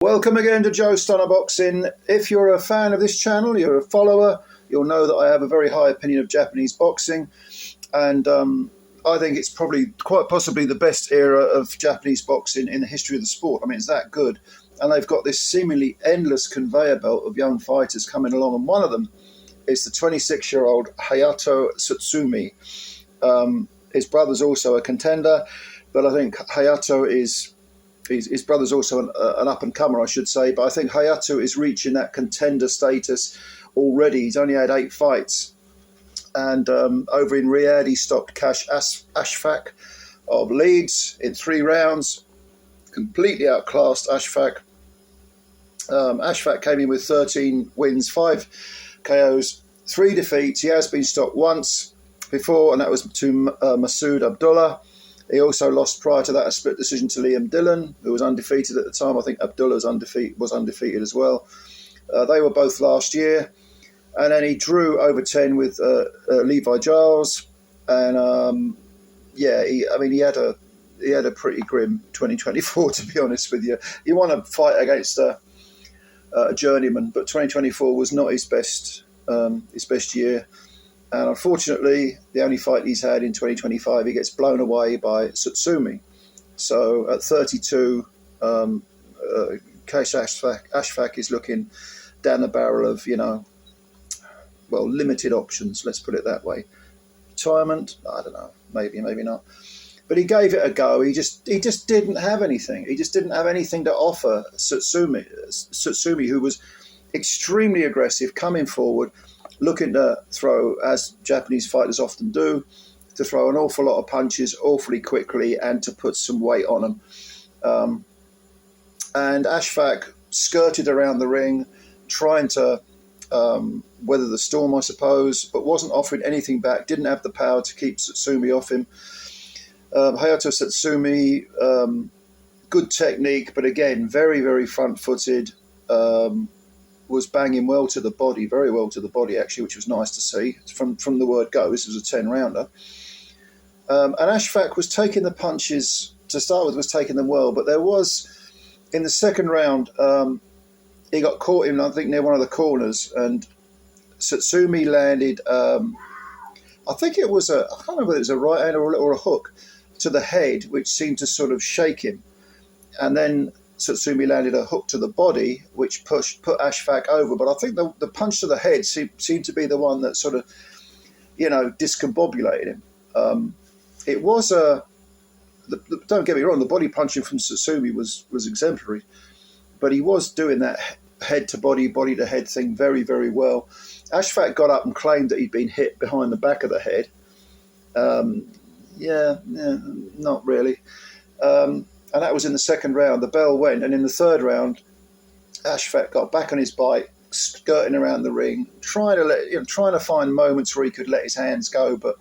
Welcome again to Joe Stunner Boxing. If you're a fan of this channel, you're a follower, you'll know that I have a very high opinion of Japanese boxing, and I think it's probably quite possibly the best era of Japanese boxing in the history of the sport. I mean, it's that good, and they've got this seemingly endless conveyor belt of young fighters coming along, and one of them is the 26-year-old Hayato Tsutsumi. His brother's also a contender, but I think Hayato is... His brother's also an up-and-comer, I should say, but I think Hayato is reaching that contender status already. He's only had 8 fights. And over in Riyadh, he stopped QAIS ASHFAQ of Leeds in 3 rounds. Completely outclassed ASHFAQ. ASHFAQ came in with 13 wins, 5 KOs, 3 defeats. He has been stopped once before, and that was to Masoud Abdullah. He also lost prior to that a split decision to Liam Dillon, who was undefeated at the time. I think Abdullah was undefeated as well. They were both last year. And then he drew over 10 with Levi Giles. And he had a pretty grim 2024, to be honest with you. He won a fight against a journeyman, but 2024 was not his best year. And unfortunately, the only fight he's had in 2025, he gets blown away by Tsutsumi. So at 32, QAIS ASHFAQ is looking down the barrel of, limited options, let's put it that way. Retirement? I don't know, maybe not. But he gave it a go. He just didn't have anything. He just didn't have anything to offer Tsutsumi, who was extremely aggressive, coming forward, looking to throw, as Japanese fighters often do, to throw an awful lot of punches awfully quickly and to put some weight on them. And ASHFAQ skirted around the ring, trying to weather the storm, I suppose, but wasn't offering anything back, didn't have the power to keep Tsutsumi off him. Hayato Tsutsumi, good technique, but again, very, very front-footed, was banging well to the body, very well to the body actually, which was nice to see from the word go. This was a 10-rounder. And ASHFAQ was taking the punches, to start with, was taking them well, but there was, in the second round, he got caught in, I think, near one of the corners, and Tsutsumi landed, I think it was I can't remember whether it was a right hand or a hook to the head, which seemed to sort of shake him. And then Tsutsumi landed a hook to the body, which put ASHFAQ over. But I think the punch to the head seemed to be the one that sort of, discombobulated him. It was don't get me wrong, the body punching from Tsutsumi was exemplary, but he was doing that head to body, body to head thing very, very well. ASHFAQ got up and claimed that he'd been hit behind the back of the head. Not really. And that was in the second round. The bell went, and in the third round, ASHFAQ got back on his bike, skirting around the ring, trying to find moments where he could let his hands go, but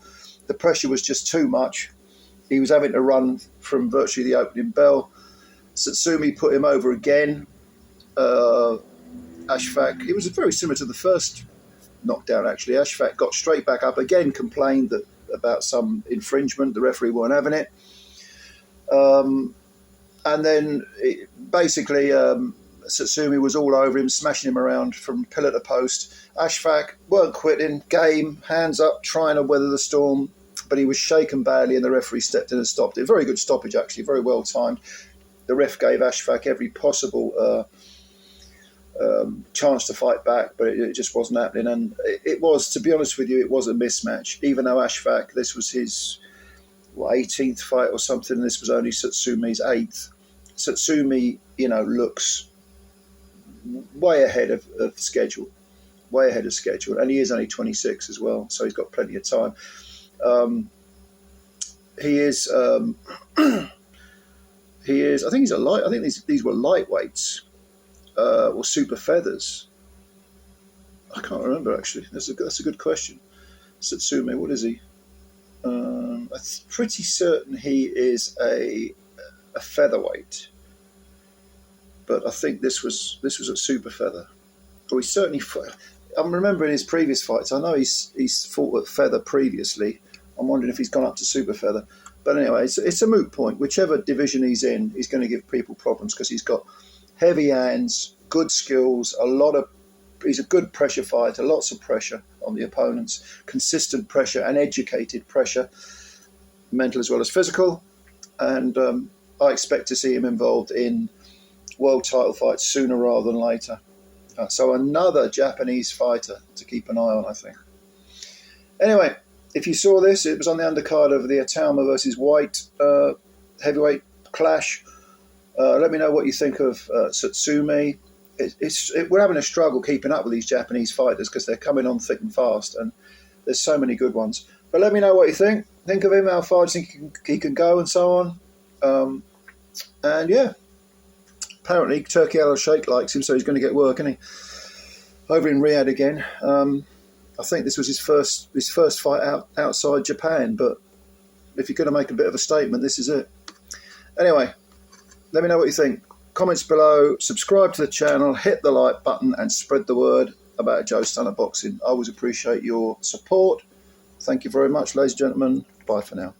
the pressure was just too much. He was having to run from virtually the opening bell. Tsutsumi put him over again. ASHFAQ, it was very similar to the first knockdown, actually. ASHFAQ got straight back up again, complained about some infringement. The referee weren't having it. And then Tsutsumi was all over him, smashing him around from pillar to post. ASHFAQ weren't quitting, game, hands up, trying to weather the storm, but he was shaken badly, and the referee stepped in and stopped it. Very good stoppage, actually, very well timed. The ref gave ASHFAQ every possible chance to fight back, but it just wasn't happening. And it was, to be honest with you, it was a mismatch. Even though ASHFAQ, this was his 18th fight or something, and this was only Tsutsumi 8th. Tsutsumi, looks way ahead of schedule, and he is only 26 as well, so he's got plenty of time. He is. I think he's a light. I think these were lightweights or super feathers. I can't remember actually. That's a good question. Tsutsumi, what is he? I'm pretty certain he is a featherweight, but I think this was a super feather. Or he certainly. I'm remembering his previous fights. I know he's fought at feather previously. I'm wondering if he's gone up to super feather. But anyway, it's a moot point. Whichever division he's in, he's going to give people problems because he's got heavy hands, good skills, he's a good pressure fighter, lots of pressure on the opponents, consistent pressure and educated pressure, mental as well as physical. And I expect to see him involved in world title fights sooner rather than later. So another Japanese fighter to keep an eye on, I think. Anyway, if you saw this, it was on the undercard of the Atalma versus White heavyweight clash. Let me know what you think of Tsutsumi. We're having a struggle keeping up with these Japanese fighters because they're coming on thick and fast, and there's so many good ones. But let me know what you think. Think of him, how far do you think he can go, and so on. And yeah, apparently Turkey Al-Sheikh likes him, so he's going to get work, isn't he? Over in Riyadh again. I think this was his first fight outside Japan, but if you're going to make a bit of a statement, this is it. Anyway, let me know what you think. Comments below, subscribe to the channel, hit the like button, and spread the word about Joe Stunner Boxing. I always appreciate your support. Thank you very much, ladies and gentlemen. Bye for now.